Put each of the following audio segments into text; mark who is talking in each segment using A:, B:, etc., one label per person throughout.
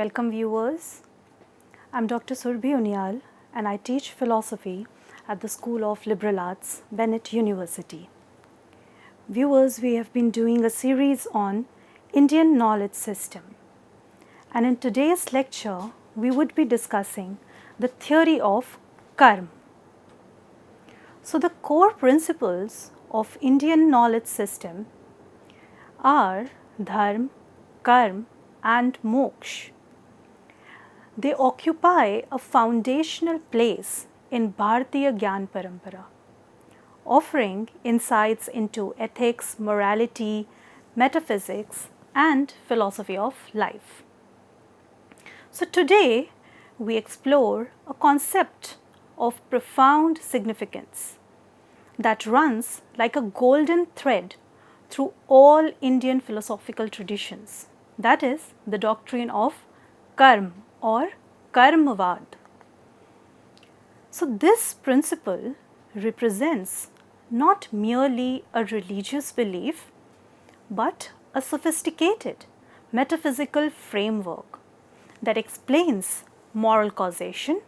A: Welcome viewers. I'm Dr. Surbhi Unyal and I teach philosophy at the School of Liberal Arts, Bennett University. Viewers, we have been doing a series on Indian knowledge system. And in today's lecture, we would be discussing the theory of karma. So the core principles of Indian knowledge system are dharma, karma and moksha. They occupy a foundational place in Bharatiya Gyan Parampara, offering insights into ethics, morality, metaphysics and philosophy of life. So today we explore a concept of profound significance that runs like a golden thread through all Indian philosophical traditions, that is the doctrine of karma or karmavad. So this principle represents not merely a religious belief but a sophisticated metaphysical framework that explains moral causation,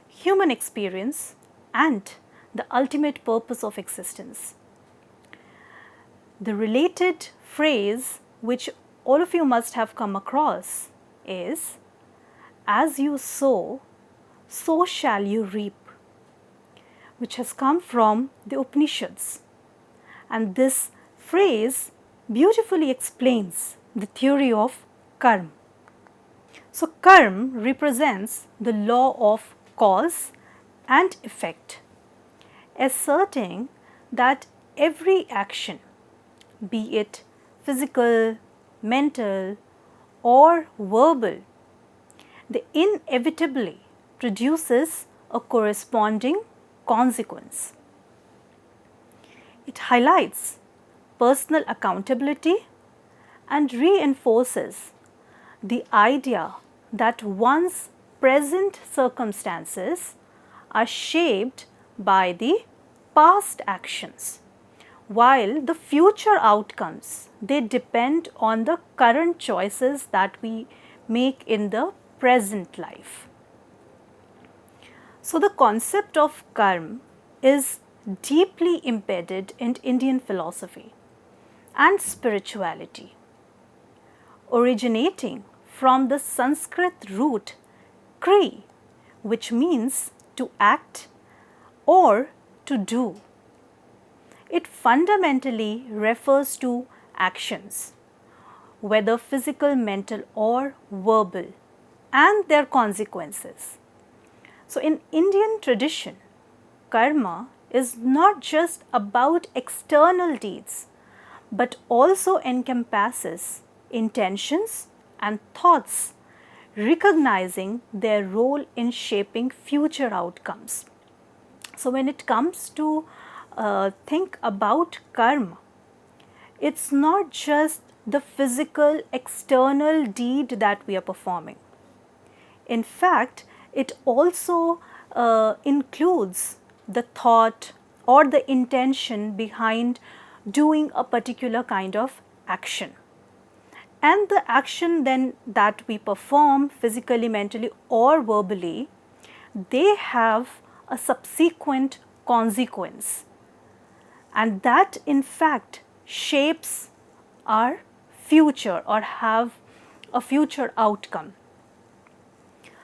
A: human experience and the ultimate purpose of existence. The related phrase which all of you must have come across is, "As you sow, so shall you reap," which has come from the Upanishads. And this phrase beautifully explains the theory of karma. So karma represents the law of cause and effect, asserting that every action, be it physical, mental or verbal, they inevitably produces a corresponding consequence. It highlights personal accountability and reinforces the idea that one's present circumstances are shaped by the past actions, while the future outcomes, they depend on the current choices that we make in the present life. So the concept of karma is deeply embedded in Indian philosophy and spirituality, originating from the Sanskrit root kri, which means to act or to do. It fundamentally refers to actions, whether physical, mental or verbal, and their consequences. So in Indian tradition, karma is not just about external deeds, but also encompasses intentions and thoughts, recognizing their role in shaping future outcomes. So when it comes to think about karma, it's not just the physical external deed that we are performing. In fact, it also includes the thought or the intention behind doing a particular kind of action. And the action then that we perform physically, mentally or verbally, they have a subsequent consequence, and that in fact shapes our future or have a future outcome.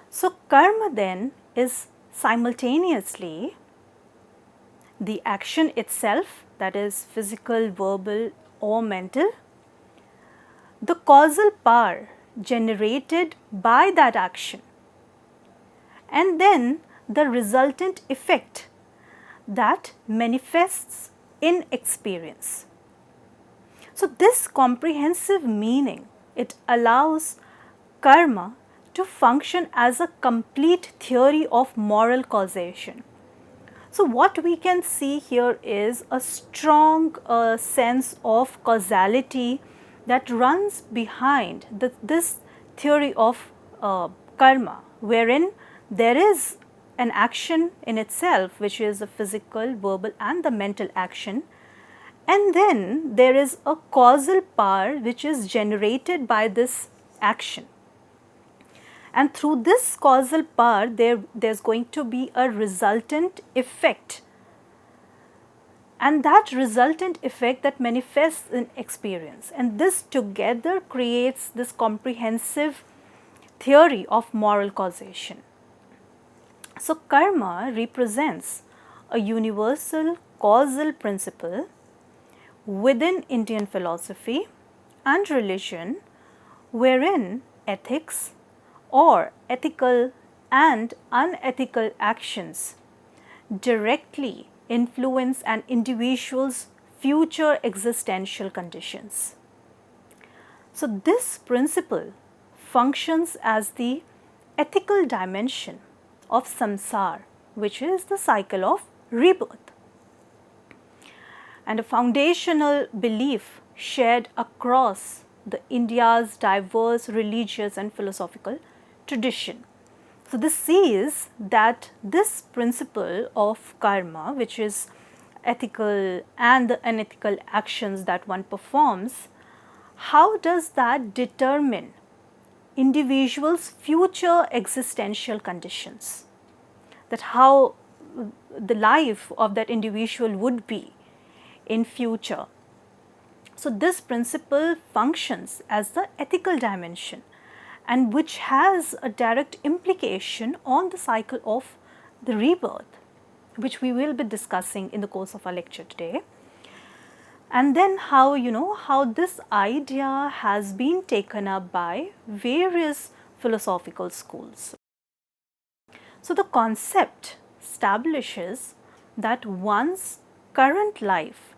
A: So karma then is simultaneously the action itself, that is physical, verbal or mental, the causal power generated by that action, and then the resultant effect that manifests in experience. So this comprehensive meaning, it allows karma to function as a complete theory of moral causation. So what we can see here is a strong sense of causality that runs behind this theory of karma, wherein there is an action in itself, which is a physical, verbal and the mental action, and then there is a causal power which is generated by this action. And through this causal power, there's going to be a resultant effect, and that resultant effect that manifests in experience, and this together creates this comprehensive theory of moral causation. So karma represents a universal causal principle within Indian philosophy and religion, wherein ethics or ethical and unethical actions directly influence an individual's future existential conditions. So this principle functions as the ethical dimension of samsara, which is the cycle of rebirth, and a foundational belief shared across the India's diverse religious and philosophical tradition. So this sees that this principle of karma, which is ethical and the unethical actions that one performs, how does that determine individuals' future existential conditions? That how the life of that individual would be in future. So this principle functions as the ethical dimension, and which has a direct implication on the cycle of the rebirth, which we will be discussing in the course of our lecture today. And then how, how this idea has been taken up by various philosophical schools. So the concept establishes that one's current life,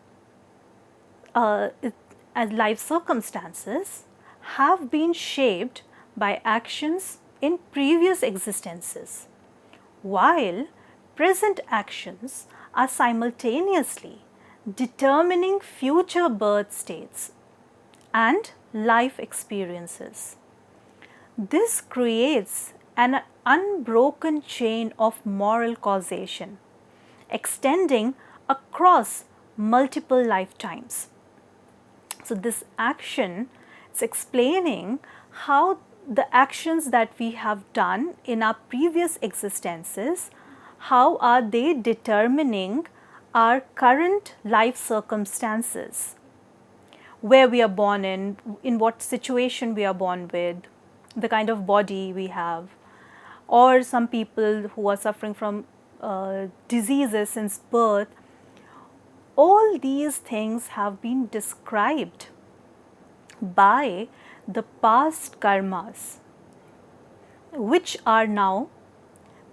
A: as life circumstances, have been shaped by actions in previous existences, while present actions are simultaneously determining future birth states and life experiences. This creates an unbroken chain of moral causation extending across multiple lifetimes. So this action is explaining how the actions that we have done in our previous existences, how are they determining our current life circumstances, where we are born in what situation we are born with, the kind of body we have, or some people who are suffering from diseases since birth. All these things have been described by the past karmas, which are now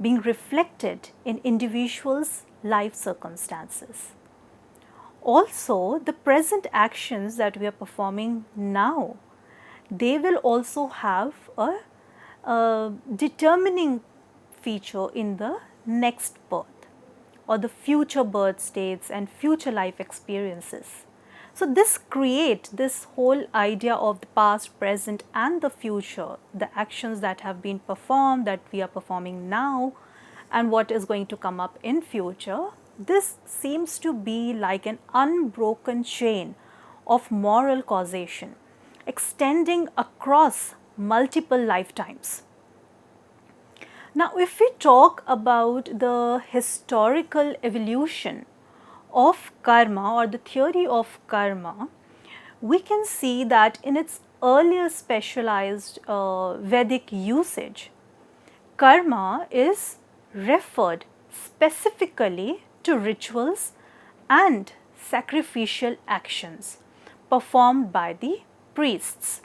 A: being reflected in individuals' life circumstances. Also, the present actions that we are performing now, they will also have a determining feature in the next birth or the future birth states and future life experiences. So this creates this whole idea of the past, present and the future, the actions that have been performed, that we are performing now, and what is going to come up in future. This seems to be like an unbroken chain of moral causation extending across multiple lifetimes. Now, if we talk about the historical evolution of karma or the theory of karma, we can see that in its earlier specialized Vedic usage, karma is referred specifically to rituals and sacrificial actions performed by the priests.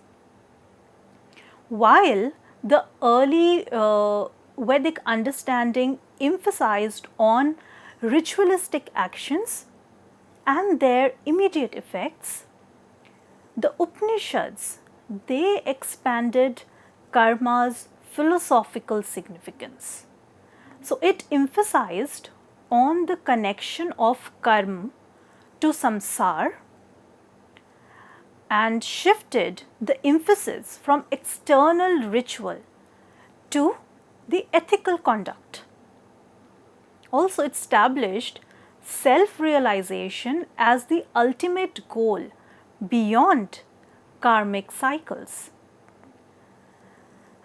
A: While the early Vedic understanding emphasized on ritualistic actions and their immediate effects, the Upanishads, they expanded karma's philosophical significance. So it emphasized on the connection of karma to samsara and shifted the emphasis from external ritual to the ethical conduct. Also established self-realization as the ultimate goal beyond karmic cycles.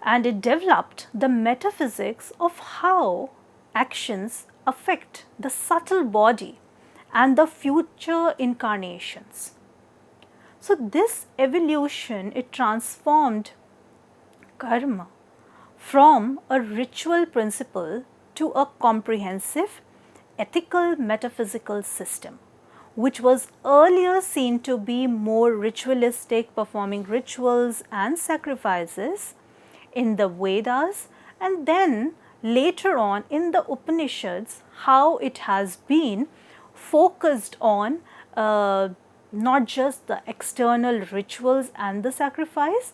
A: and it developed the metaphysics of how actions affect the subtle body and the future incarnations. So this evolution, it transformed karma from a ritual principle to a comprehensive ethical metaphysical system, which was earlier seen to be more ritualistic, performing rituals and sacrifices in the Vedas, and then later on in the Upanishads, how it has been focused on not just the external rituals and the sacrifice,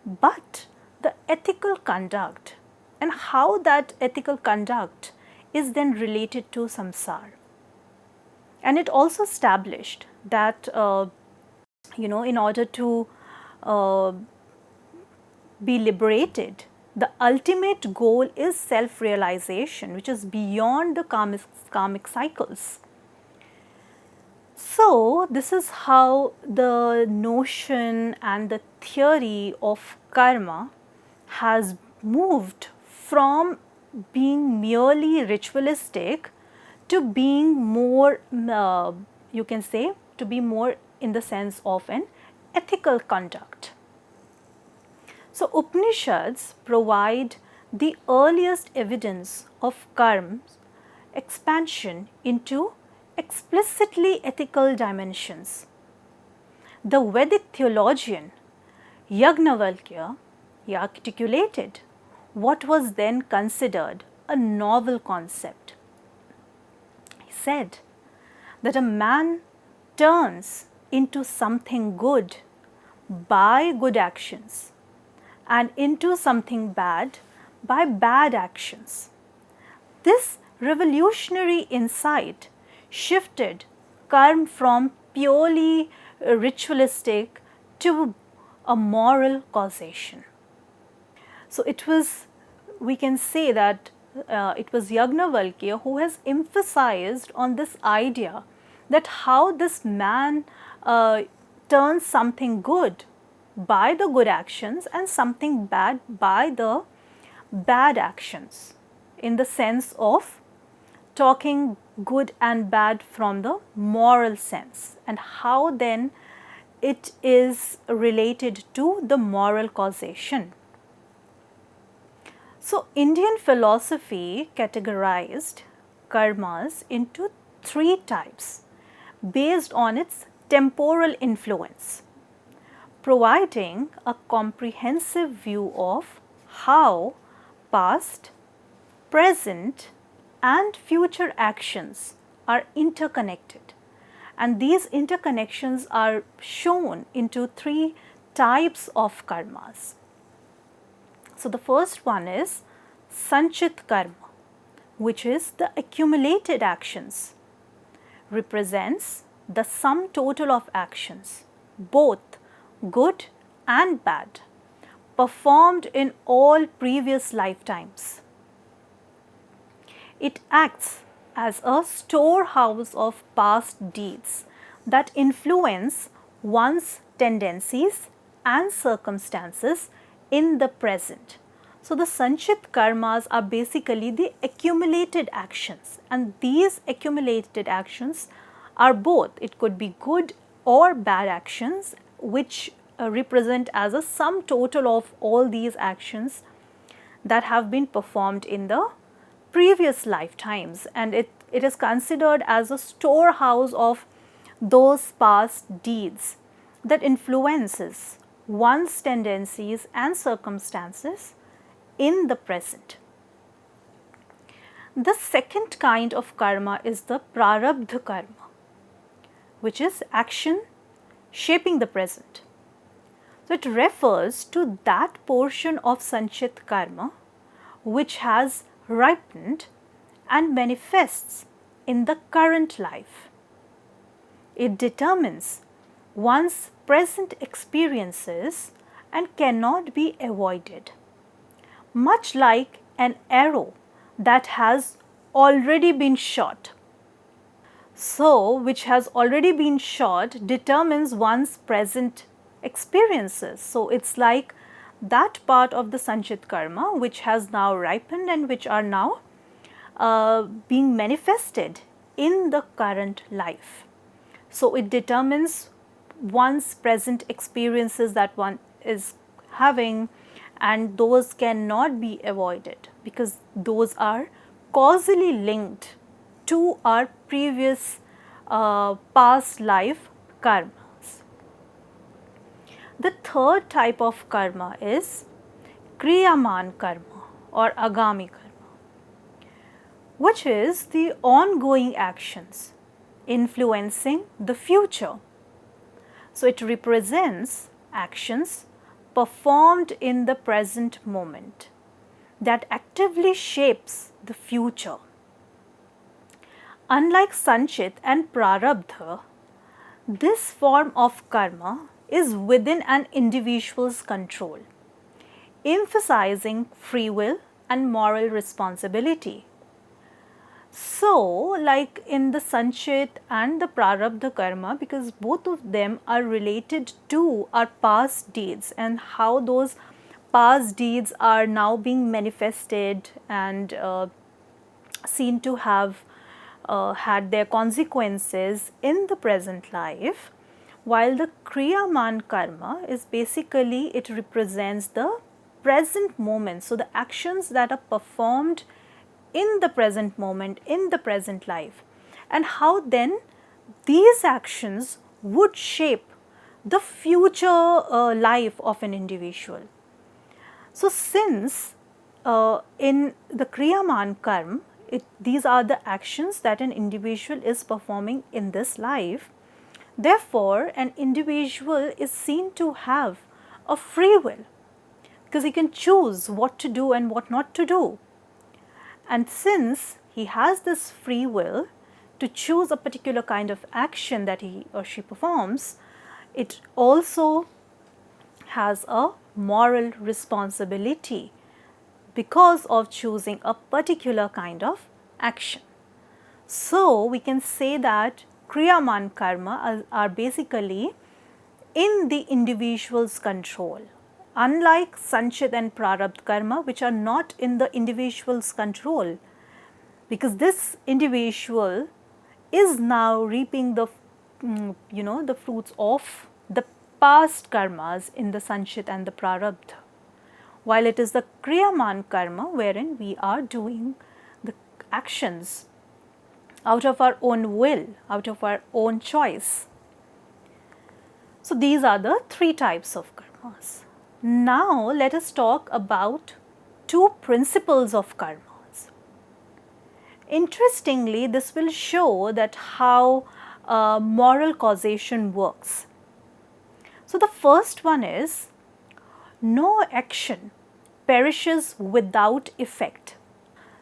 A: but the ethical conduct, and how that ethical conduct is then related to samsara. And it also established that in order to be liberated, the ultimate goal is self-realization, which is beyond the karmic cycles. So this is how the notion and the theory of karma has moved from being merely ritualistic to being more, you can say, to be more in the sense of an ethical conduct. So Upanishads provide the earliest evidence of karma's expansion into explicitly ethical dimensions. The Vedic theologian Yajnavalkya articulated what was then considered a novel concept. He said that a man turns into something good by good actions and into something bad by bad actions. This revolutionary insight shifted karma from purely ritualistic to a moral causation. So it was, we can say that it was Yajnavalkya who has emphasized on this idea that how this man turns something good by the good actions and something bad by the bad actions, in the sense of talking good and bad from the moral sense, and how then it is related to the moral causation. So Indian philosophy categorized karmas into three types based on its temporal influence, providing a comprehensive view of how past, present and future actions are interconnected. And these interconnections are shown into three types of karmas. So the first one is sanchit karma, which is the accumulated actions, represents the sum total of actions, both good and bad, performed in all previous lifetimes. It acts as a storehouse of past deeds that influence one's tendencies and circumstances in the present. So the sanchit karmas are basically the accumulated actions, and these accumulated actions are both, it could be good or bad actions, which represent as a sum total of all these actions that have been performed in the previous lifetimes, and it is considered as a storehouse of those past deeds that influences one's tendencies and circumstances in the present. The second kind of karma is the prarabdha karma, which is action shaping the present. So it refers to that portion of sanchit karma which has ripened and manifests in the current life. It determines one's present experiences and cannot be avoided, much like an arrow that has already been shot. So, which has already been shot determines one's present experiences. So, it's like that part of the Sanchit karma which has now ripened and which are now being manifested in the current life. So, it determines one's present experiences that one is having, and those cannot be avoided because those are causally linked to our previous past life karmas. The third type of karma is kriyaman karma or agami karma, which is the ongoing actions influencing the future. So, it represents actions performed in the present moment that actively shapes the future. Unlike Sanchit and Prarabdha, this form of karma is within an individual's control, emphasizing free will and moral responsibility. So, like in the Sanchit and the Prarabdha karma, because both of them are related to our past deeds and how those past deeds are now being manifested and seen to have had their consequences in the present life, while the kriyaman karma is basically, it represents the present moment. So, the actions that are performed in the present moment, in the present life, and how then these actions would shape the future life of an individual. So, since in the kriyaman karma, these are the actions that an individual is performing in this life, therefore, an individual is seen to have a free will because he can choose what to do and what not to do. And since he has this free will to choose a particular kind of action that he or she performs, it also has a moral responsibility because of choosing a particular kind of action. So, we can say that kriyaman karma are basically in the individual's control, unlike Sanchit and Prarabdha karma, which are not in the individual's control, because this individual is now reaping the the fruits of the past karmas in the Sanchit and the Prarabdha, while it is the kriyaman karma wherein we are doing the actions out of our own will, out of our own choice. So, these are the three types of karmas. Now, let us talk about two principles of karmas. Interestingly, this will show that how moral causation works. So, the first one is no action perishes without effect.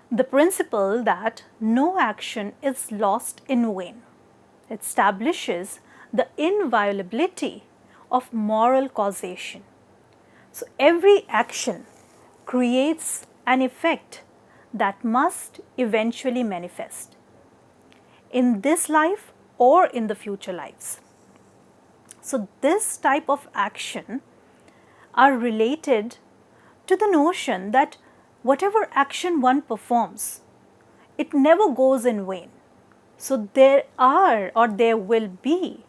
A: The principle that no action is lost in vain establishes the inviolability of moral causation. So, every action creates an effect that must eventually manifest in this life or in the future lives. So, this type of action are related to the notion that whatever action one performs, it never goes in vain. So, there are or there will be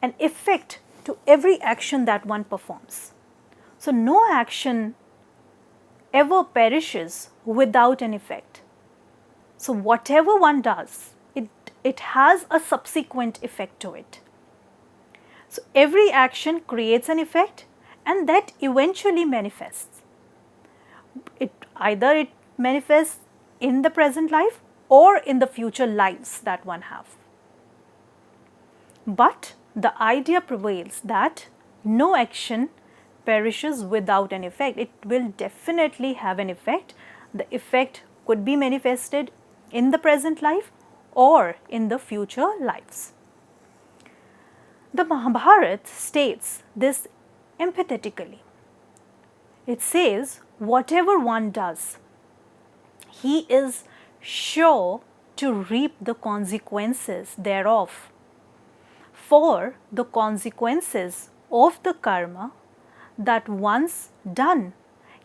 A: an effect to every action that one performs. So, no action ever perishes without an effect. So, whatever one does, it has a subsequent effect to it. So, every action creates an effect and that eventually manifests. Either it manifests in the present life or in the future lives that one have. But the idea prevails that no action perishes without an effect. It will definitely have an effect. The effect could be manifested in the present life or in the future lives. The Mahabharata states this emphatically. It says, whatever one does, he is sure to reap the consequences thereof. For the consequences of the karma that once done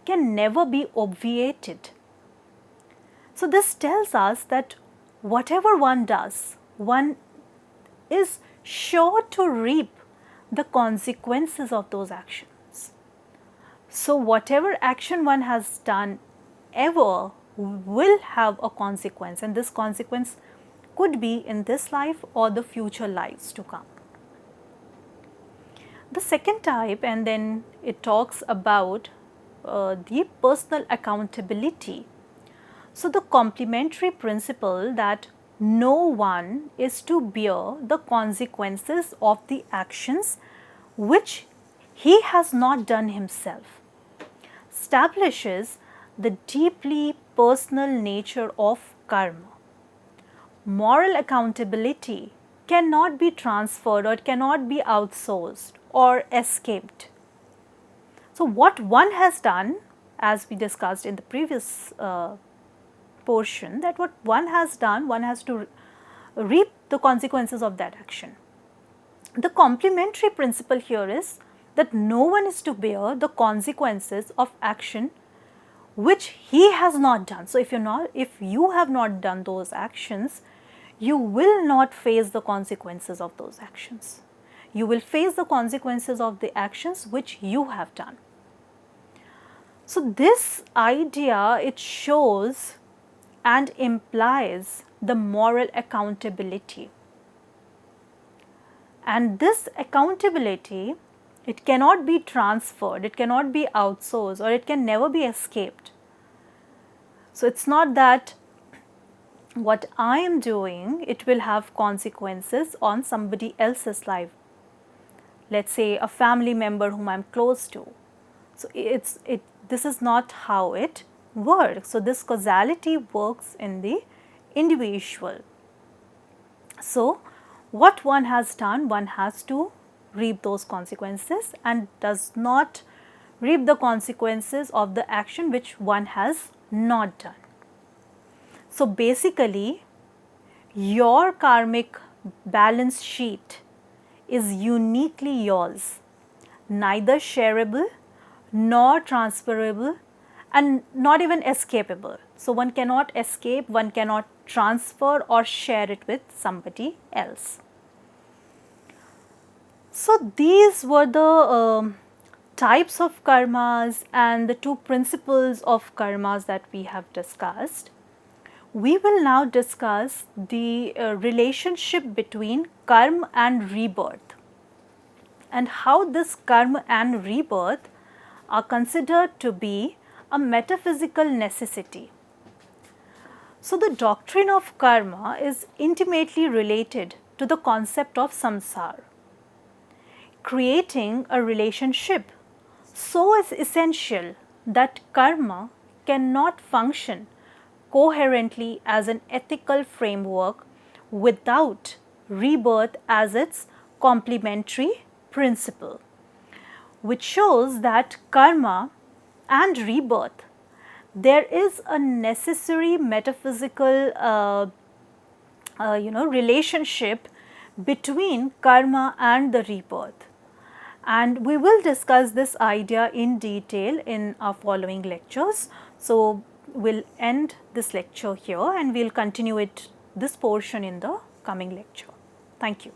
A: can never be obviated. So this tells us that whatever one does, one is sure to reap the consequences of those actions. So whatever action one has done ever will have a consequence, and this consequence could be in this life or the future lives to come. The second type, and then it talks about the personal accountability. So the complementary principle that no one is to bear the consequences of the actions which he has not done himself establishes the deeply personal nature of karma. Moral accountability cannot be transferred or it cannot be outsourced or escaped. So what one has done, as we discussed in the previous portion, that what one has done, one has to reap the consequences of that action. The complementary principle here is that no one is to bear the consequences of action which he has not done. So if you have not done those actions, you will not face the consequences of those actions. You will face the consequences of the actions which you have done. So this idea, it shows and implies the moral accountability. And this accountability, it cannot be transferred, it cannot be outsourced, or it can never be escaped. So it's not that what I am doing, it will have consequences on somebody else's life. Let's say a family member whom I am close to. So this is not how it works. So this causality works in the individual. So what one has done, one has to reap those consequences and does not reap the consequences of the action which one has not done. So basically, your karmic balance sheet is uniquely yours, neither shareable nor transferable and not even escapable. So one cannot escape, one cannot transfer or share it with somebody else. So these were the types of karmas and the two principles of karmas that we have discussed. We will now discuss the relationship between karma and rebirth, and how this karma and rebirth are considered to be a metaphysical necessity. So the doctrine of karma is intimately related to the concept of samsara. Creating a relationship so is essential that karma cannot function coherently as an ethical framework without rebirth as its complementary principle, which shows that karma and rebirth, there is a necessary metaphysical relationship between karma and the rebirth. And we will discuss this idea in detail in our following lectures. So we'll end this lecture here and we'll continue this portion in the coming lecture. Thank you.